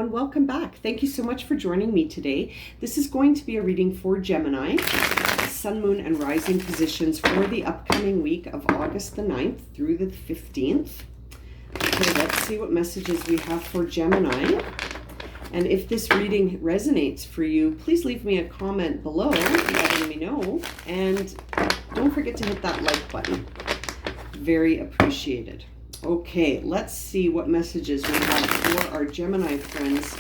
everyone, welcome back. Thank you so much for joining me today. This is going to be a reading for Gemini, Sun, Moon, and Rising positions for the upcoming week of August the 9th through the 15th. Okay, let's see what messages we have for Gemini. And if this reading resonates for you, please leave me a comment below letting me know. And don't forget to hit that like button. Very appreciated. Okay, let's see what messages we have for our Gemini friends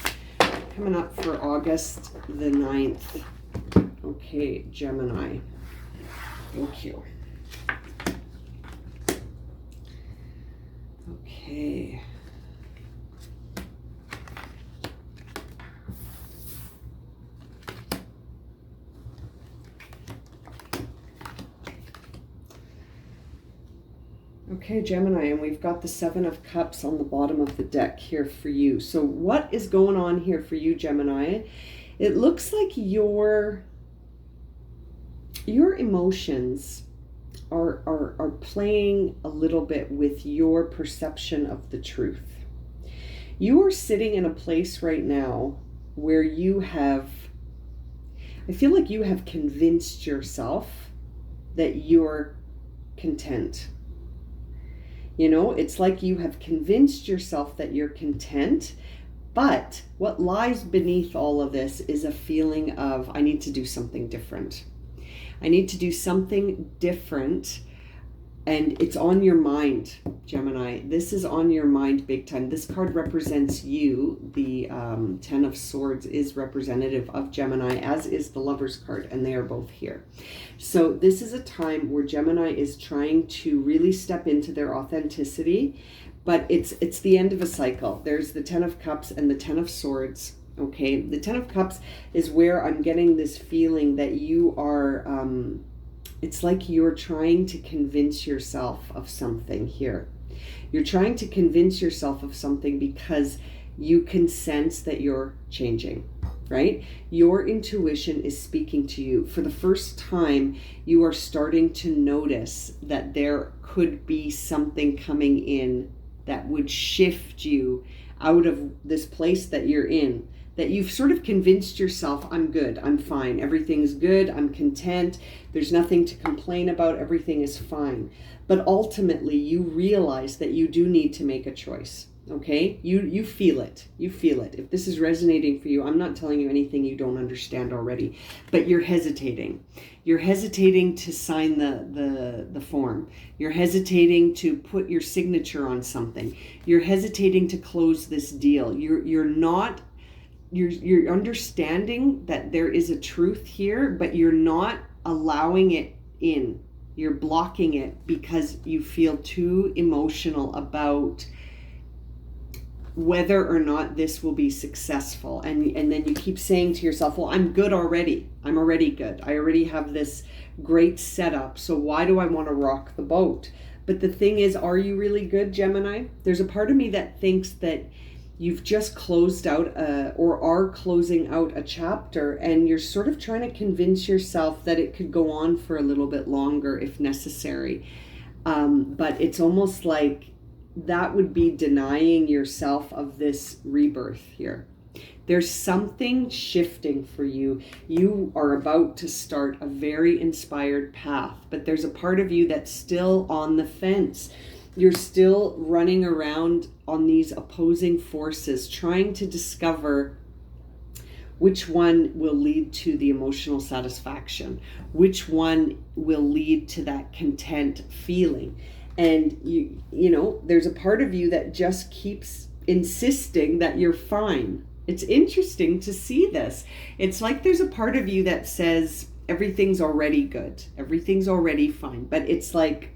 coming up for August the 9th. Okay, Gemini. Thank you. Okay. Okay, Gemini, and we've got the Seven of Cups on the bottom of the deck here for you. So what is going on here for you, Gemini? It looks like your emotions are playing a little bit with your perception of the truth. You are sitting in a place right now where I feel like you have convinced yourself that you're content. You know, it's like you have convinced yourself that you're content, but what lies beneath all of this is a feeling of, I need to do something different. I need to do something different, and it's on your mind, Gemini. This is on your mind big time. This card represents you. The Ten of Swords is representative of Gemini, as is the Lover's card, and they are both here. So this is a time where Gemini is trying to really step into their authenticity, but it's the end of a cycle. There's the Ten of Cups and the Ten of Swords. Okay, the Ten of Cups is where I'm getting this feeling that you are, it's like you're trying to convince yourself of something here. You're trying to convince yourself of something because you can sense that you're changing, right? Your intuition is speaking to you. For the first time, you are starting to notice that there could be something coming in that would shift you out of this place that you're in. That you've sort of convinced yourself, I'm good, I'm fine, everything's good, I'm content, there's nothing to complain about, everything is fine. But ultimately, you realize that you do need to make a choice, okay? You feel it, you feel it. If this is resonating for you, I'm not telling you anything you don't understand already, but you're hesitating. You're hesitating to sign the form. You're hesitating to put your signature on something. You're hesitating to close this deal. You're understanding that there is a truth here, but you're not allowing it in. You're blocking it because you feel too emotional about whether or not this will be successful. And then you keep saying to yourself, well, I'm good already. I'm already good. I already have this great setup. So why do I want to rock the boat? But the thing is, are you really good, Gemini? There's a part of me that thinks that you've just closed out or are closing out a chapter, and you're sort of trying to convince yourself that it could go on for a little bit longer if necessary. But it's almost like that would be denying yourself of this rebirth here. There's something shifting for you. You are about to start a very inspired path, but there's a part of you that's still on the fence. You're still running around on these opposing forces, trying to discover which one will lead to the emotional satisfaction, which one will lead to that content feeling. And you know, there's a part of you that just keeps insisting that you're fine. It's interesting to see this. It's like there's a part of you that says everything's already good, everything's already fine, but it's like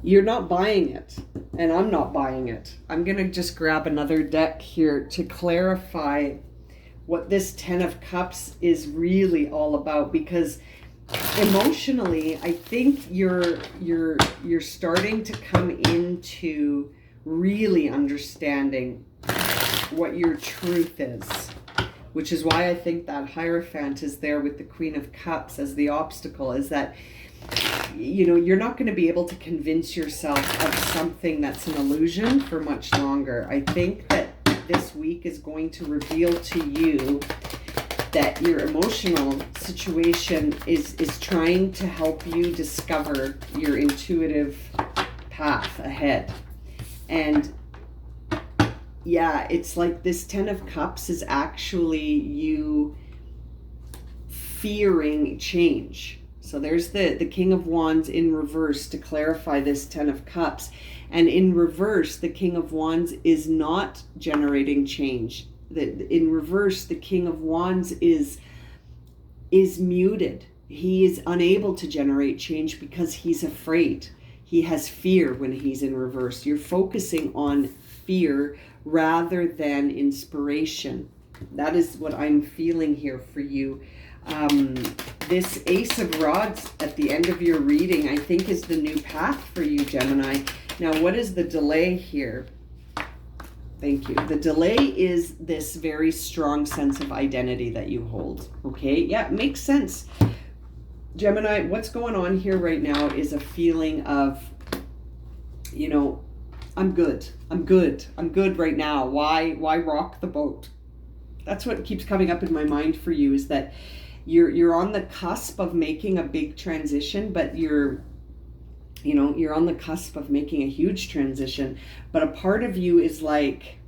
you're not buying it, and I'm not buying it. I'm going to just grab another deck here to clarify what this Ten of Cups is really all about, because emotionally, I think you're starting to come into really understanding what your truth is, which is why I think that Hierophant is there with the Queen of Cups as the obstacle, is that you know, you're not going to be able to convince yourself of something that's an illusion for much longer. I think that this week is going to reveal to you that your emotional situation is trying to help you discover your intuitive path ahead. And yeah, it's like this 10 of Cups is actually you fearing change. So there's the King of Wands in reverse to clarify this 10 of Cups. And in reverse, the King of Wands is not generating change. In reverse, the King of Wands is muted. He is unable to generate change because he's afraid. He has fear when he's in reverse. You're focusing on fear rather than inspiration. That is what I'm feeling here for you. This Ace of Rods at the end of your reading, I think, is the new path for you, Gemini. Now, what is the delay here? Thank you. The delay is this very strong sense of identity that you hold. Okay, yeah, it makes sense. Gemini, what's going on here right now is a feeling of, you know, I'm good. I'm good right now. Why rock the boat? That's what keeps coming up in my mind for you, is that you're on the cusp of making a big transition, but you're on the cusp of making a huge transition. But a part of you is like,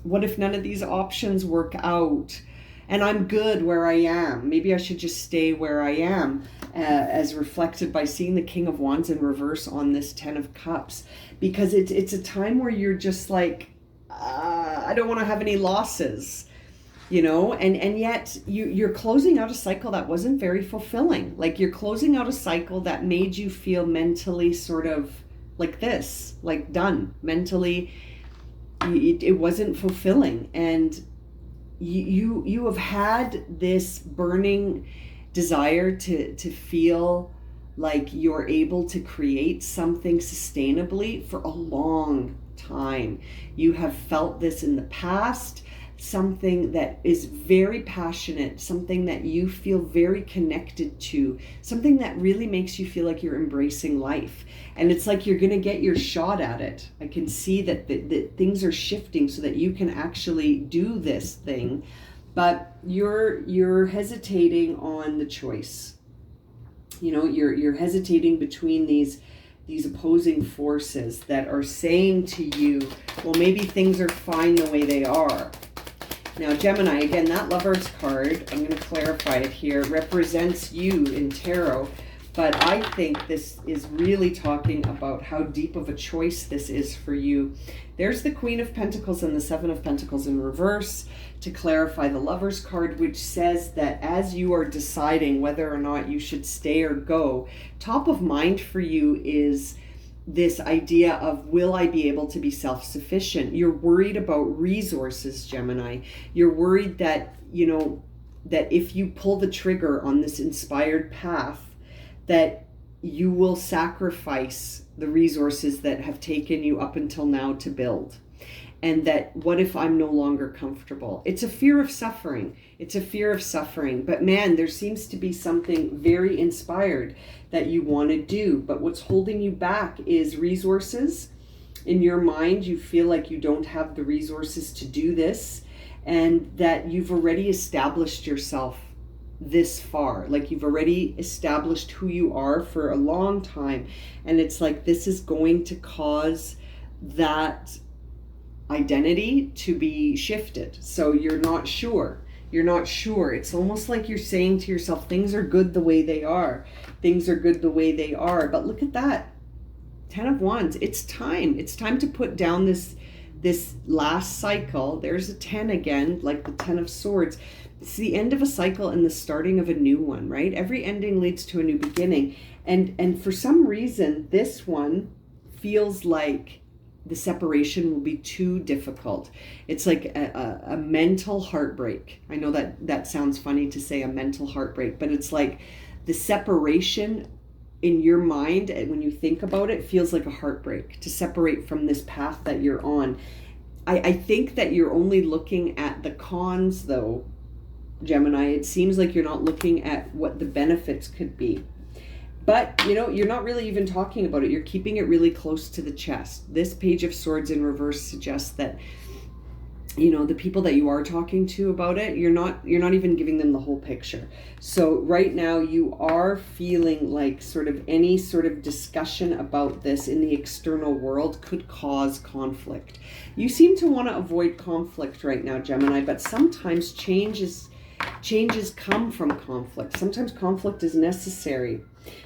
what if none of these options work out? And I'm good where I am. Maybe I should just stay where I am, as reflected by seeing the King of Wands in reverse on this 10 of Cups. Because it's a time where you're just like, I don't want to have any losses, you know? And yet you're closing out a cycle that wasn't very fulfilling. Like, you're closing out a cycle that made you feel mentally sort of like this, like done. Mentally, it wasn't fulfilling. And you have had this burning desire to feel like you're able to create something sustainably for a long time. You have felt this in the past, something that is very passionate, something that you feel very connected to, something that really makes you feel like you're embracing life. And it's like you're going to get your shot at it. I can see that things are shifting so that you can actually do this thing, but you're hesitating on the choice. You know, you're hesitating between these opposing forces that are saying to you, well, maybe things are fine the way they are. Now, Gemini, again, that Lover's card, I'm going to clarify it here, represents you in tarot, but I think this is really talking about how deep of a choice this is for you. There's the Queen of Pentacles and the Seven of Pentacles in reverse to clarify the Lover's card, which says that as you are deciding whether or not you should stay or go, top of mind for you is this idea of, will I be able to be self-sufficient? You're worried about resources, Gemini. You're worried that, you know, that if you pull the trigger on this inspired path, that you will sacrifice the resources that have taken you up until now to build. And that, what if I'm no longer comfortable? It's a fear of suffering. It's a fear of suffering. But man, there seems to be something very inspired that you want to do. But what's holding you back is resources. In your mind, you feel like you don't have the resources to do this, and that you've already established yourself this far. Like, you've already established who you are for a long time. And it's like, this is going to cause that identity to be shifted. So you're not sure. You're not sure. It's almost like you're saying to yourself, things are good the way they are. Things are good the way they are. But look at that. 10 of Wands. It's time. It's time to put down this last cycle. There's a 10 again, like the 10 of Swords. It's the end of a cycle and the starting of a new one, right? Every ending leads to a new beginning. And for some reason, this one feels like the separation will be too difficult. It's like a mental heartbreak. I know that sounds funny to say, a mental heartbreak, but it's like the separation in your mind, and when you think about it, feels like a heartbreak to separate from this path that you're on. I think that you're only looking at the cons though, Gemini. It seems like you're not looking at what the benefits could be. But, you know, you're not really even talking about it. You're keeping it really close to the chest. This Page of Swords in reverse suggests that the people that you are talking to about it, you're not even giving them the whole picture. So right now you are feeling like sort of any sort of discussion about this in the external world could cause conflict. You seem to want to avoid conflict right now, Gemini, but sometimes changes come from conflict. Sometimes conflict is necessary.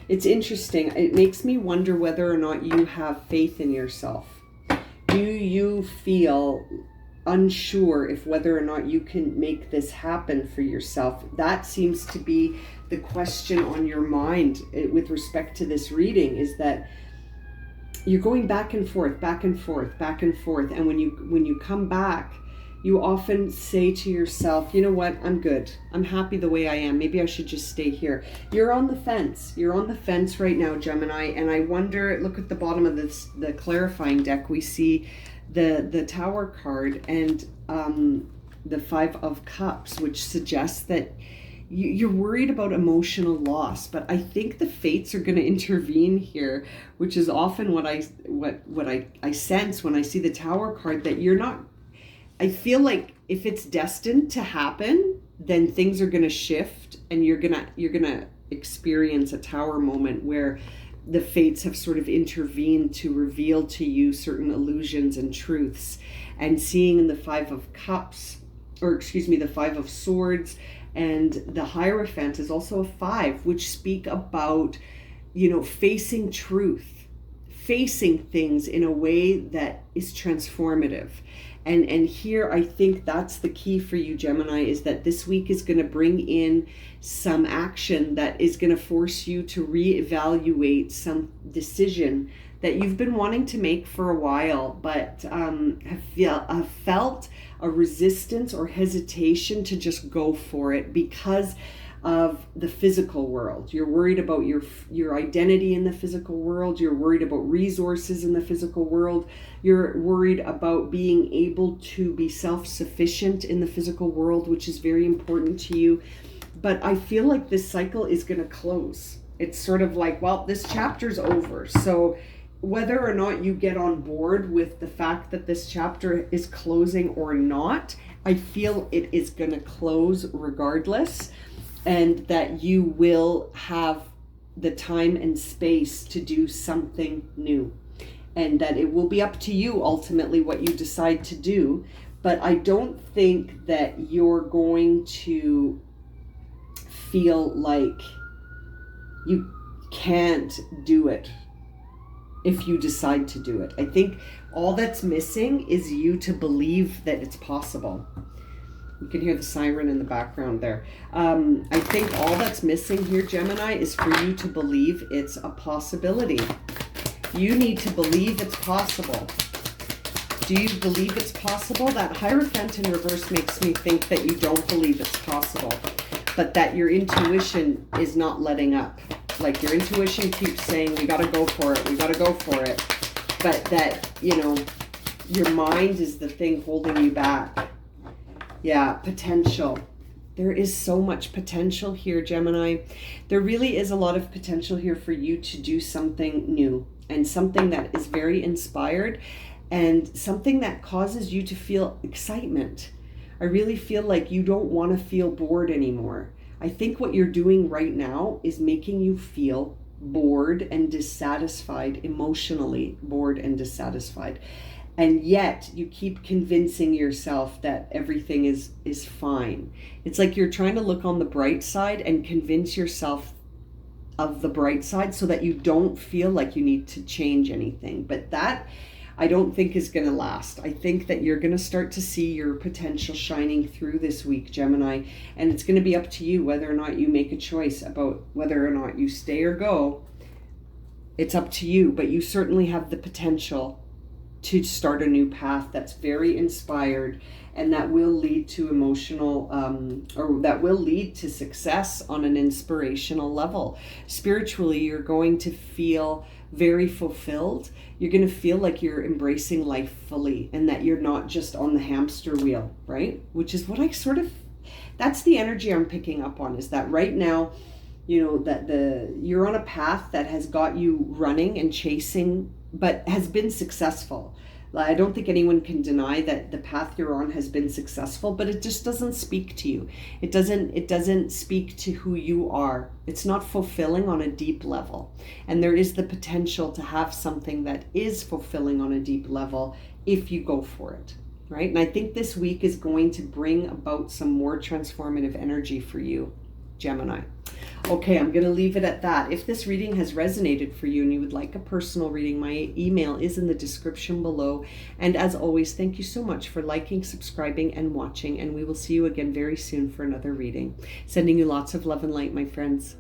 It's interesting. It makes me wonder whether or not you have faith in yourself. Do you feel unsure if whether or not you can make this happen for yourself? That seems to be the question on your mind with respect to this reading, is that you're going back and forth, back and forth, back and forth. And when you come back, you often say to yourself, you know what, I'm good. I'm happy the way I am. Maybe I should just stay here. You're on the fence. You're on the fence right now, Gemini. And I wonder, look at the bottom of the clarifying deck. We see the Tower card and the Five of Cups, which suggests that you're worried about emotional loss. But I think the fates are going to intervene here, which is often what I sense when I see the Tower card, that you're not. I feel like if it's destined to happen, then things are going to shift, and you're gonna experience a Tower moment where the fates have sort of intervened to reveal to you certain illusions and truths. And seeing the Five of Cups, the Five of Swords, and the Hierophant is also a 5, which speak about, facing truth, facing things in a way that is transformative. And here I think that's the key for you, Gemini, is that this week is going to bring in some action that is going to force you to reevaluate some decision that you've been wanting to make for a while, but have felt a resistance or hesitation to just go for it because of the physical world. You're worried about your identity in the physical world. You're worried about resources in the physical world. You're worried about being able to be self-sufficient in the physical world, which is very important to you. But I feel like this cycle is going to close. It's sort of like, well, this chapter's over. So whether or not you get on board with the fact that this chapter is closing or not, I feel it is going to close regardless. And that you will have the time and space to do something new. And that it will be up to you ultimately what you decide to do. But I don't think that you're going to feel like you can't do it if you decide to do it. I think all that's missing is you to believe that it's possible. You can hear the siren in the background there. I think all that's missing here, Gemini, is for you to believe it's a possibility. You need to believe it's possible. Do you believe it's possible? That Hierophant in reverse makes me think that you don't believe it's possible, but that your intuition is not letting up. Like your intuition keeps saying, we got to go for it. We got to go for it. But that, your mind is the thing holding you back. Yeah, potential. There is so much potential here, Gemini. There really is a lot of potential here for you to do something new and something that is very inspired and something that causes you to feel excitement. I really feel like you don't want to feel bored anymore. I think what you're doing right now is making you feel bored and dissatisfied, emotionally bored and dissatisfied. And yet you keep convincing yourself that everything is fine. It's like you're trying to look on the bright side and convince yourself of the bright side so that you don't feel like you need to change anything. But that, I don't think, is going to last. I think that you're going to start to see your potential shining through this week, Gemini. And it's going to be up to you whether or not you make a choice about whether or not you stay or go. It's up to you, but you certainly have the potential to start a new path that's very inspired and that will lead to or that will lead to success on an inspirational level. Spiritually, you're going to feel very fulfilled. You're going to feel like you're embracing life fully and that you're not just on the hamster wheel, right? Which is what that's the energy I'm picking up on, is that right now, that you're on a path that has got you running and chasing, but has been successful. I don't think anyone can deny that the path you're on has been successful, but it just doesn't speak to you. It doesn't speak to who you are. It's not fulfilling on a deep level. And there is the potential to have something that is fulfilling on a deep level if you go for it. Right? And I think this week is going to bring about some more transformative energy for you, Gemini. Okay, I'm going to leave it at that. If this reading has resonated for you and you would like a personal reading, my email is in the description below. And as always, thank you so much for liking, subscribing, and watching. And we will see you again very soon for another reading. Sending you lots of love and light, my friends.